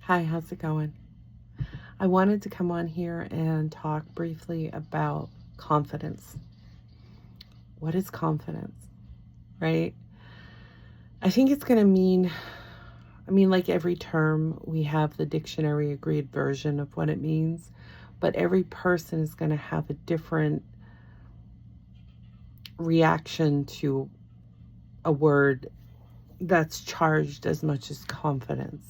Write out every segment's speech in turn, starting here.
Hi, how's it going? I wanted to come on here and talk briefly about confidence. What is confidence, right? I think it's going to mean, like every term, we have the dictionary agreed version of what it means, but every person is going to have a different reaction to a word that's charged as much as confidence,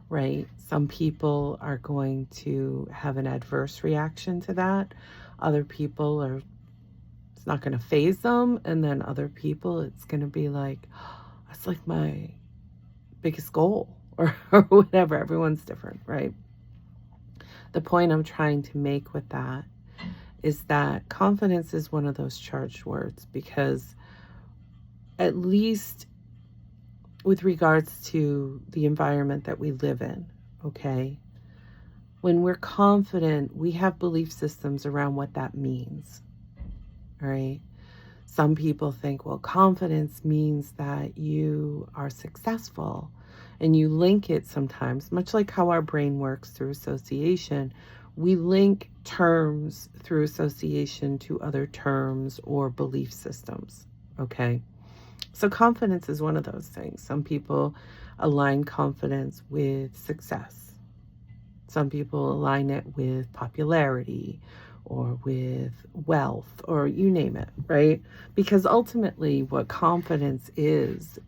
right? Some people are going to have an adverse reaction to that. Other people it's not going to phase them. And then other people, it's going to be like, oh, that's like my biggest goal or whatever. Everyone's different, right? The point I'm trying to make with that is that confidence is one of those charged words because, at least with regards to the environment that we live in, okay? When we're confident, we have belief systems around what that means, all right? Some people think, well, confidence means that you are successful, and you link it sometimes, much like how our brain works through association. We link terms through association to other terms or belief systems, okay? So confidence is one of those things. Some people align confidence with success. Some people align it with popularity or with wealth or you name it, right? Because ultimately what confidence is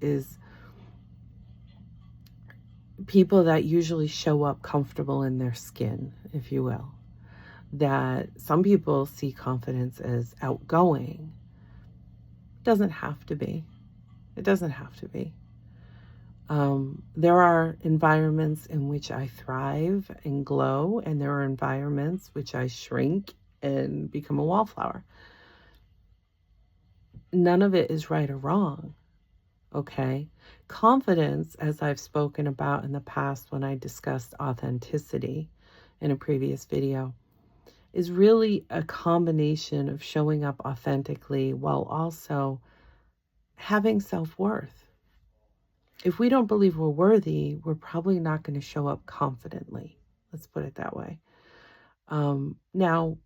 people that usually show up comfortable in their skin, if you will. That some people see confidence as outgoing. It doesn't have to be. It doesn't have to be. There are environments in which I thrive and glow, and there are environments which I shrink and become a wallflower. None of it is right or wrong, okay? Confidence, as I've spoken about in the past when I discussed authenticity in a previous video, is really a combination of showing up authentically while also having self-worth. If we don't believe we're worthy, we're probably not going to show up confidently. Let's put it that way. Now,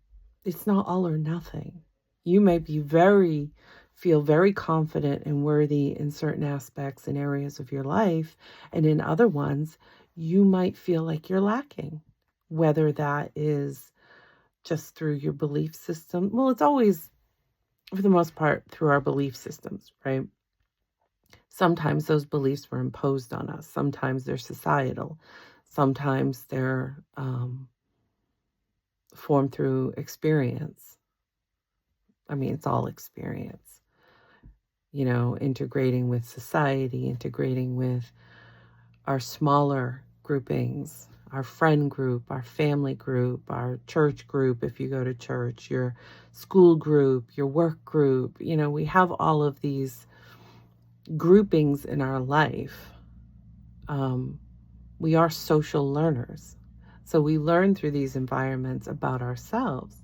it's not all or nothing. You may feel very confident and worthy in certain aspects and areas of your life, and in other ones, you might feel like you're lacking, whether that is just through your belief system. Well, it's always, for the most part, through our belief systems, right? Sometimes those beliefs were imposed on us. Sometimes they're societal. Sometimes they're formed through experience. I mean, it's all experience. Integrating with society, integrating with our smaller groupings, our friend group, our family group, our church group, if you go to church, your school group, your work group. We have all of these groupings in our life. We are social learners. So we learn through these environments about ourselves.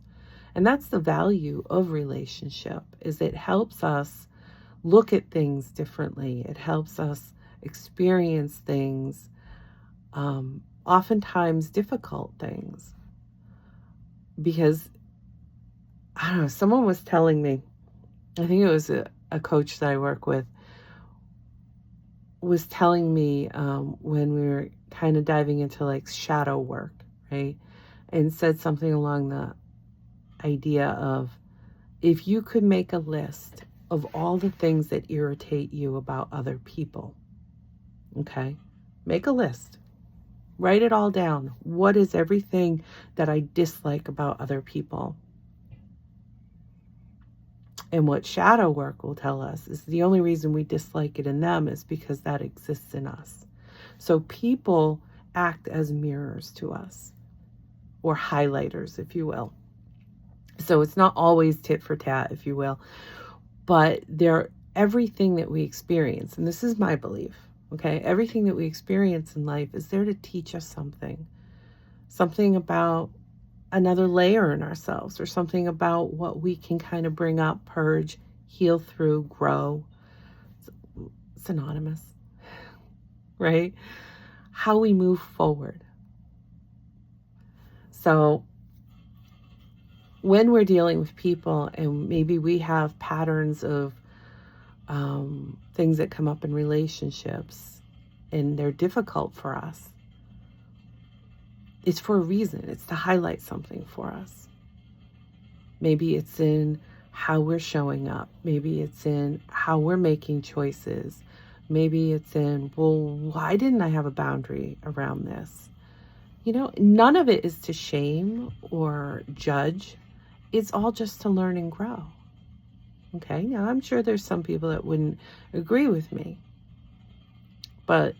And that's the value of relationship, is it helps us look at things differently. It helps us experience things, oftentimes difficult things. Because, I don't know, someone was telling me, I think it was a coach that I work with, was telling me when we were kind of diving into like shadow work, right? And said something along the idea of, if you could make a list of all the things that irritate you about other people, okay? Make a list. Write it all down. What is everything that I dislike about other people? And what shadow work will tell us is the only reason we dislike it in them is because that exists in us. So people act as mirrors to us, or highlighters, if you will. So it's not always tit for tat, if you will, but everything that we experience, and this is my belief, okay? Everything that we experience in life is there to teach us something about another layer in ourselves, or something about what we can kind of bring up, purge, heal through, grow. It's synonymous, right? How we move forward. So when we're dealing with people and maybe we have patterns of things that come up in relationships and they're difficult for us, it's for a reason. It's to highlight something for us. Maybe it's in how we're showing up. Maybe it's in how we're making choices. Maybe it's in, well, why didn't I have a boundary around this? None of it is to shame or judge. It's all just to learn and grow. Okay, now I'm sure there's some people that wouldn't agree with me, but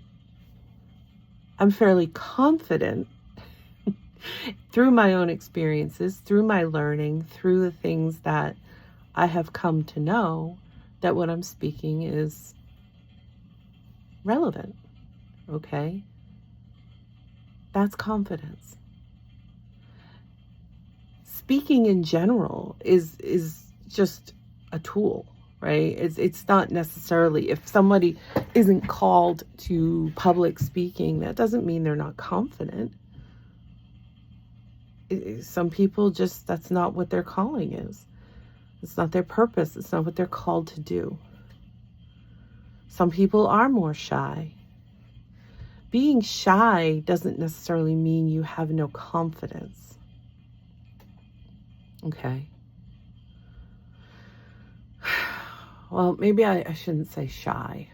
I'm fairly confident through my own experiences, through my learning, through the things that I have come to know, that what I'm speaking is relevant. Okay? That's confidence. Speaking in general is just a tool, right? It's not necessarily, if somebody isn't called to public speaking, that doesn't mean they're not confident. Some people just, that's not what their calling is. It's not their purpose. It's not what they're called to do. Some people are more shy. Being shy doesn't necessarily mean you have no confidence. Okay. Well, maybe I shouldn't say shy.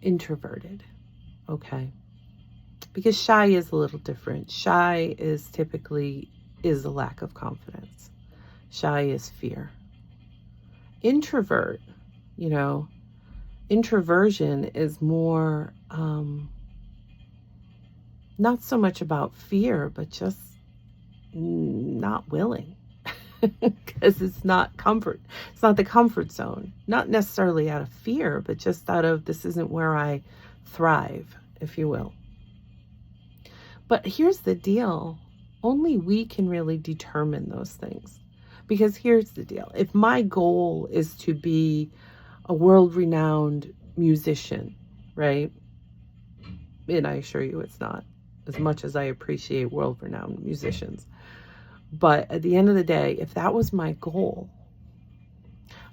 Introverted. Okay. Because shy is a little different. Shy is typically a lack of confidence. Shy is fear. Introvert, introversion is more, not so much about fear, but just not willing. Because it's not comfort. It's not the comfort zone. Not necessarily out of fear, but just out of, this isn't where I thrive, if you will. But here's the deal. Only we can really determine those things. Because here's the deal. If my goal is to be a world-renowned musician, right? And I assure you it's not, as much as I appreciate world-renowned musicians. But at the end of the day, if that was my goal,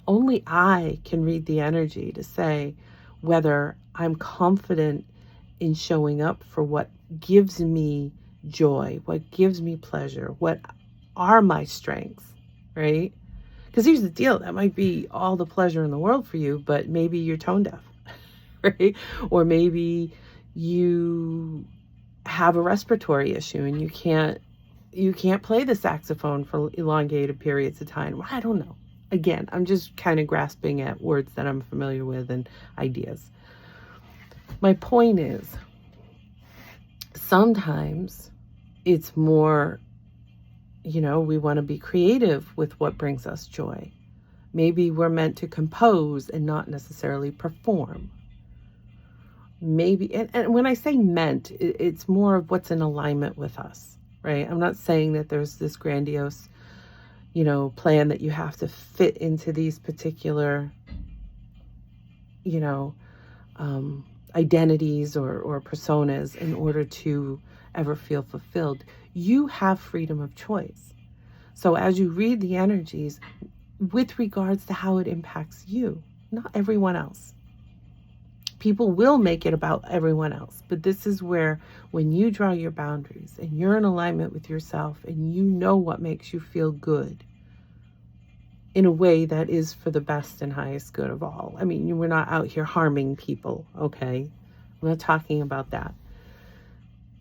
only I can read the energy to say whether I'm confident in showing up for what gives me joy, what gives me pleasure, what are my strengths, right? Because here's the deal, that might be all the pleasure in the world for you, but maybe you're tone deaf, right? Or maybe you have a respiratory issue and you can't play the saxophone for elongated periods of time. I don't know. Again, I'm just kind of grasping at words that I'm familiar with and ideas. My point is, sometimes it's more, we want to be creative with what brings us joy. Maybe we're meant to compose and not necessarily perform. Maybe, and when I say meant, it's more of what's in alignment with us, right? I'm not saying that there's this grandiose, plan that you have to fit into these particular, identities or personas in order to ever feel fulfilled. You have freedom of choice. So as you read the energies with regards to how it impacts you, not everyone else. People will make it about everyone else, but this is where, when you draw your boundaries and you're in alignment with yourself and you know what makes you feel good in a way that is for the best and highest good of all. I mean, we're not out here harming people, okay? I'm not talking about that.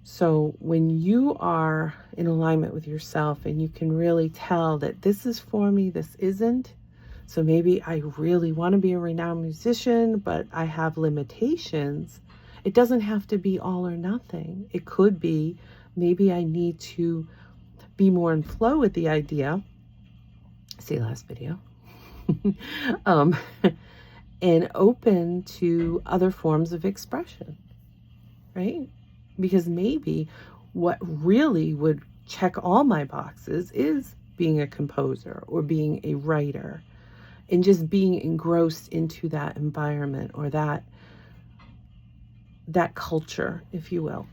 So when you are in alignment with yourself and you can really tell that this is for me, this isn't. So maybe I really want to be a renowned musician, but I have limitations. It doesn't have to be all or nothing. It could be, maybe I need to be more in flow with the idea. See last video. And open to other forms of expression, right? Because maybe what really would check all my boxes is being a composer or being a writer and just being engrossed into that environment or that culture, if you will.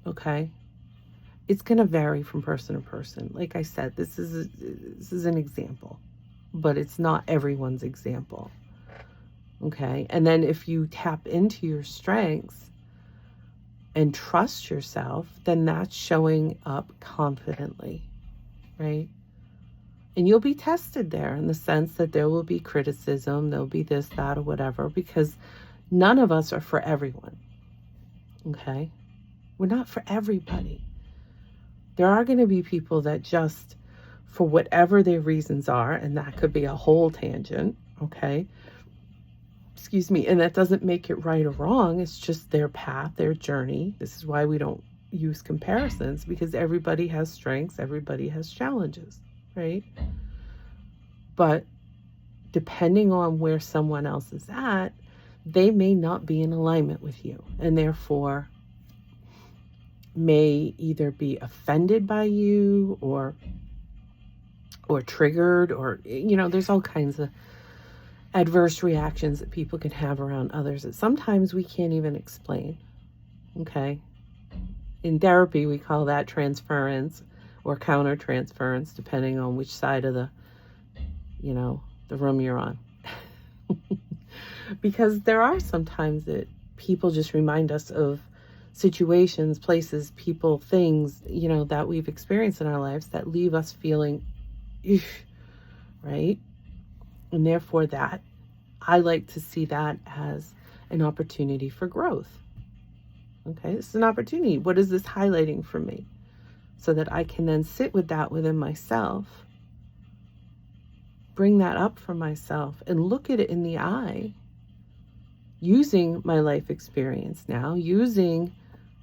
Okay? It's going to vary from person to person. Like I said, this is an example, but it's not everyone's example. Okay? And then if you tap into your strengths and trust yourself, then that's showing up confidently, right? And you'll be tested there in the sense that there will be criticism, there'll be this, that, or whatever, because none of us are for everyone. Okay? We're not for everybody. There are going to be people that just, for whatever their reasons are, and that could be a whole tangent, okay? Excuse me, and that doesn't make it right or wrong. It's just their path, their journey. This is why we don't use comparisons, because everybody has strengths, everybody has challenges, right? But depending on where someone else is at, they may not be in alignment with you, and therefore may either be offended by you or triggered, or, you know, there's all kinds of adverse reactions that people can have around others that sometimes we can't even explain. Okay? In therapy, we call that transference or countertransference, depending on which side of the, you know, the room you're on. Because there are sometimes that people just remind us of situations, places, people, things, you know, that we've experienced in our lives that leave us feeling, right? And therefore that, I like to see that as an opportunity for growth. Okay, this is an opportunity. What is this highlighting for me? So that I can then sit with that within myself, bring that up for myself, and look at it in the eye, using my life experience now, using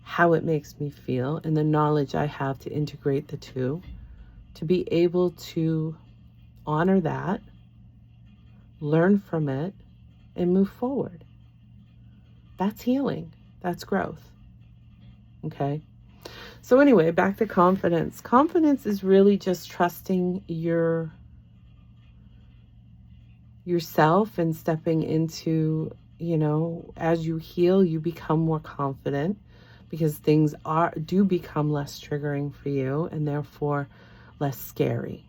how it makes me feel and the knowledge I have to integrate the two, to be able to honor that, learn from it, and move forward. That's healing. That's growth. Okay? So anyway, back to confidence. Confidence is really just trusting yourself and stepping into, you know, as you heal, you become more confident because things do become less triggering for you and therefore less scary.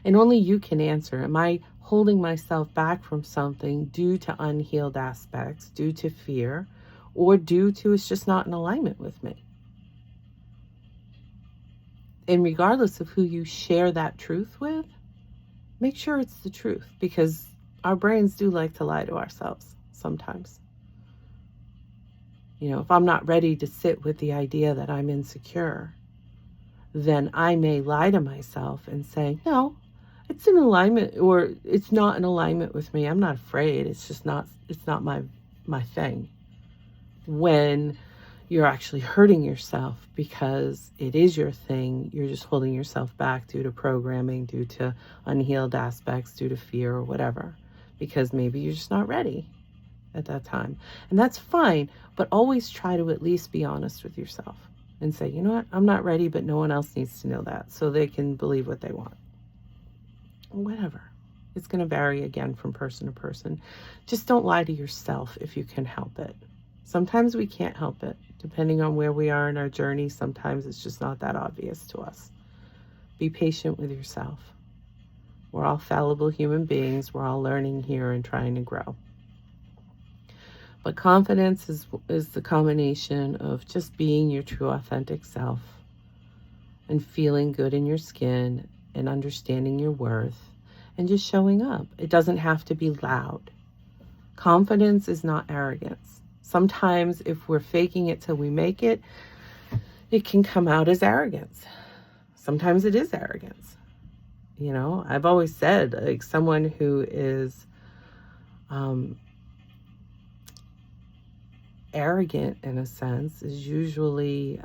And only you can answer, am I holding myself back from something due to unhealed aspects, due to fear, or due to it's just not in alignment with me? And regardless of who you share that truth with, make sure it's the truth, because our brains do like to lie to ourselves sometimes. You know, if I'm not ready to sit with the idea that I'm insecure, then I may lie to myself and say, no, it's in alignment, or it's not in alignment with me. I'm not afraid. It's just not, it's not my thing. When you're actually hurting yourself because it is your thing, you're just holding yourself back due to programming, due to unhealed aspects, due to fear or whatever, because maybe you're just not ready at that time. And that's fine, but always try to at least be honest with yourself and say, you know what, I'm not ready, but no one else needs to know that, so they can believe what they want. Whatever. It's going to vary again from person to person. Just don't lie to yourself if you can help it. Sometimes we can't help it. Depending on where we are in our journey, sometimes it's just not that obvious to us. Be patient with yourself. We're all fallible human beings. We're all learning here and trying to grow. But confidence is the combination of just being your true authentic self and feeling good in your skin and understanding your worth and just showing up. It doesn't have to be loud. Confidence is not arrogance. Sometimes if we're faking it till we make it, it can come out as arrogance. Sometimes it is arrogance. You know, I've always said, like, someone who is arrogant in a sense is usually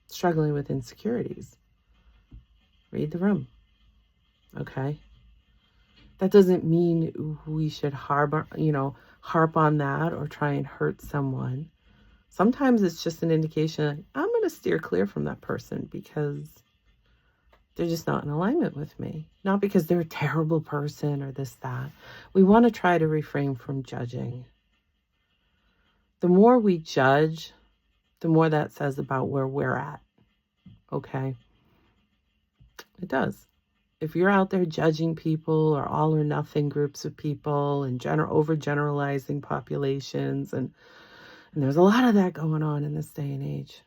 struggling with insecurities. Read the room. Okay? That doesn't mean we should harp on that or try and hurt someone. Sometimes it's just an indication that I'm going to steer clear from that person because they're just not in alignment with me. Not because they're a terrible person or this, that. We want to try to refrain from judging. The more we judge, the more that says about where we're at. Okay? It does. If you're out there judging people or all or nothing groups of people and overgeneralizing populations, and there's a lot of that going on in this day and age,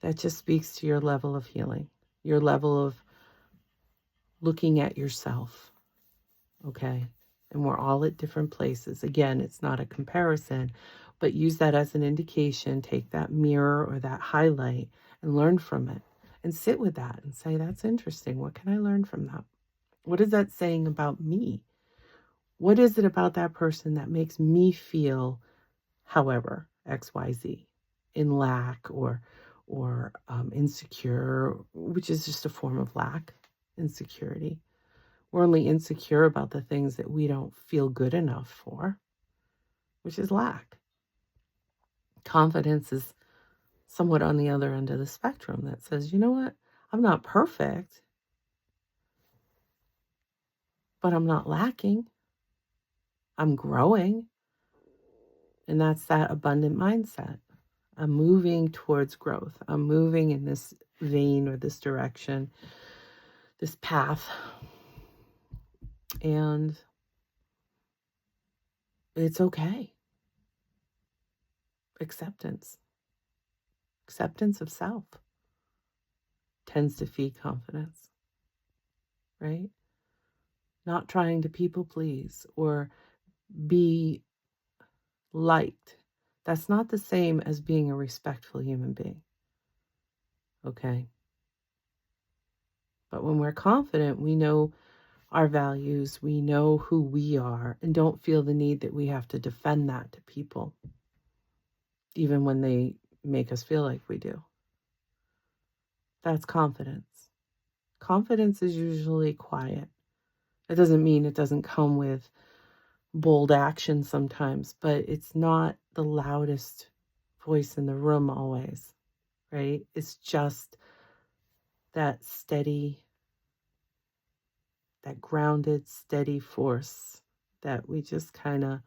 that just speaks to your level of healing, your level of looking at yourself. Okay? And we're all at different places. Again, it's not a comparison, but use that as an indication. Take that mirror or that highlight and learn from it. And sit with that and say, that's interesting. What can I learn from that? What is that saying about me? What is it about that person that makes me feel, however, XYZ, in lack or insecure, which is just a form of lack, insecurity. We're only insecure about the things that we don't feel good enough for, which is lack. Confidence is somewhat on the other end of the spectrum that says, you know what? I'm not perfect, but I'm not lacking. I'm growing. And that's that abundant mindset. I'm moving towards growth. I'm moving in this vein or this direction, this path. And it's okay. Acceptance. Acceptance of self tends to feed confidence, right? Not trying to people please or be liked. That's not the same as being a respectful human being, okay? But when we're confident, we know our values, we know who we are, and don't feel the need that we have to defend that to people, even when they make us feel like we do. That's confidence. Confidence is usually quiet. It doesn't mean it doesn't come with bold action sometimes, but it's not the loudest voice in the room always, right? It's just that steady, that grounded, steady force that we just kind of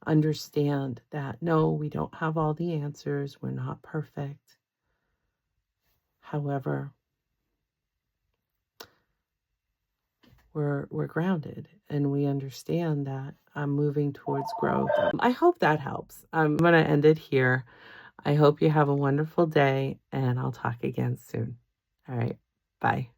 understand that, no, we don't have all the answers. We're not perfect. However, we're grounded and we understand that I'm moving towards growth. I hope that helps. I'm going to end it here. I hope you have a wonderful day and I'll talk again soon. All right. Bye.